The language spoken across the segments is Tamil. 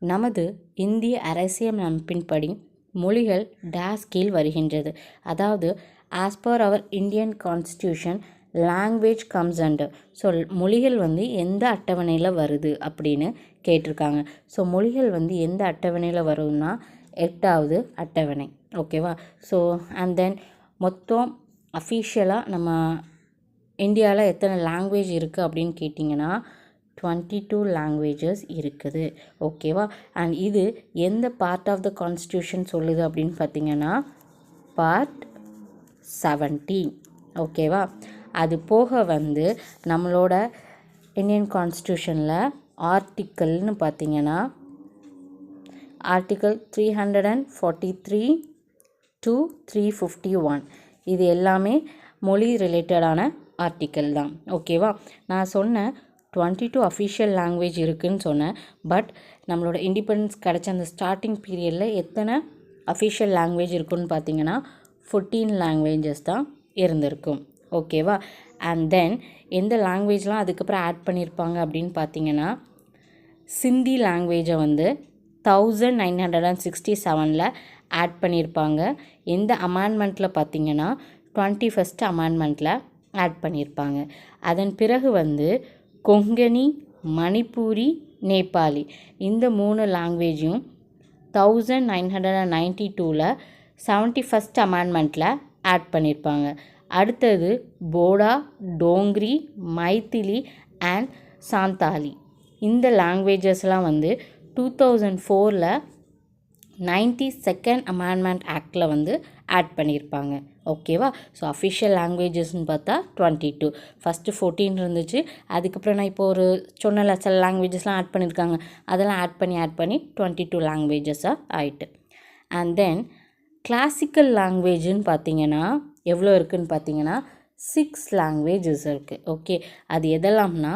நமது இந்திய அரசியலமைப்பின்படி மொழிகள் டேஸ் கீழ் வருகின்றது. அதாவது as per our Indian constitution language comes under. So மொழிகள் எந்த அட்டவணையில் வருது அப்படின்னு கேட்டிருக்காங்க. ஸோ மொழிகள் எந்த அட்டவணையில் வரும்னா 8வது அட்டவணை. ஓகேவா? ஸோ அண்ட் தென் மொத்தம் அஃபிஷியலாக நம்ம இந்தியாவில் எத்தனை லாங்குவேஜ் இருக்குது அப்படின்னு கேட்டிங்கன்னா 22 லாங்குவேஜஸ் இருக்குது. ஓகேவா? அண்ட் இது எந்த பார்ட் ஆஃப் த கான்ஸ்டியூஷன் சொல்லுது அப்படின்னு பார்த்தீங்கன்னா பார்ட் 17. ஓகேவா? அது போக நம்மளோட இந்தியன் கான்ஸ்டியூஷனில் ஆர்டிக்கல்னு பார்த்தீங்கன்னா ஆர்டிக்கல் 343 to 351 இது எல்லாமே மொழி ரிலேட்டடான ஆர்டிக்கல் தான். ஓகேவா? நான் சொன்னேன் 22 அஃபிஷியல் லாங்குவேஜ் இருக்குதுன்னு சொன்னேன். பட் நம்மளோட இண்டிபெண்டன்ஸ் கிடச்ச அந்த ஸ்டார்டிங் பீரியடில் எத்தனை அஃபிஷியல் லாங்குவேஜ் இருக்குன்னு பார்த்தீங்கன்னா 14 லாங்குவேஜஸ் தான் இருந்திருக்கும். ஓகேவா? அண்ட் தென் எந்த லாங்குவேஜ்லாம் அதுக்கப்புறம் ஆட் பண்ணியிருப்பாங்க அப்படின்னு பார்த்தீங்கன்னா சிந்தி லாங்குவேஜை 1967 ஆட் பண்ணியிருப்பாங்க. எந்த அமெண்ட்மெண்ட்டில் பார்த்தீங்கன்னா 21st அமெண்ட்மெண்ட்டில் ஆட் பண்ணியிருப்பாங்க. அதன் பிறகு கொங்கணி, மணிப்பூரி, நேபாளி இந்த 3 லாங்குவேஜும் 1992 71st அமெண்ட்மெண்ட்டில் ஆட் பண்ணியிருப்பாங்க. அடுத்தது போடா, டோங்ரி, மைத்திலி அண்ட் சாந்தாலி இந்த லாங்குவேஜஸ்லாம் 2004 92nd அமெண்ட்மெண்ட் ஆக்டில் ஆட் பண்ணியிருப்பாங்க. ஓகேவா? ஸோ அஃபிஷியல் லாங்குவேஜஸ்ன்னு பார்த்தா 22. ஃபஸ்ட்டு 14 இருந்துச்சு. அதுக்கப்புறம் நான் இப்போது சொன்ன சில லாங்குவேஜஸ்லாம் ஆட் பண்ணியிருக்காங்க. அதெல்லாம் ஆட் பண்ணி 22 லாங்குவேஜஸாக ஆயிட்டு. அண்ட் தென் கிளாசிக்கல் லாங்குவேஜுன்னு பார்த்தீங்கன்னா எவ்வளோ இருக்குதுன்னு பார்த்தீங்கன்னா 6 லாங்குவேஜஸ் இருக்குது. ஓகே, அது எதெல்லாம்னா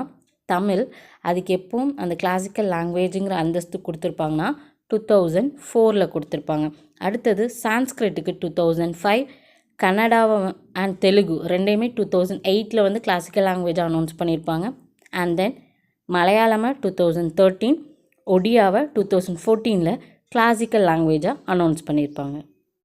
தமிழ், அதுக்கு எப்பவும் அந்த கிளாசிக்கல் லாங்குவேஜுங்கிற அந்தஸ்து கொடுத்துருப்பாங்கன்னா 2004 கொடுத்துருப்பாங்க. அடுத்தது சான்ஸ்கிரிட்டுக்கு 2005, கன்னடாவை அண்ட் தெலுங்கு ரெண்டையுமே 2008 கிளாசிக்கல் லாங்குவேஜ் அனௌன்ஸ் பண்ணியிருப்பாங்க. அண்ட் தென் மலையாளமை 2013, ஒடியாவை 2014 கிளாசிக்கல் லாங்குவேஜாக அனௌன்ஸ் பண்ணியிருப்பாங்க.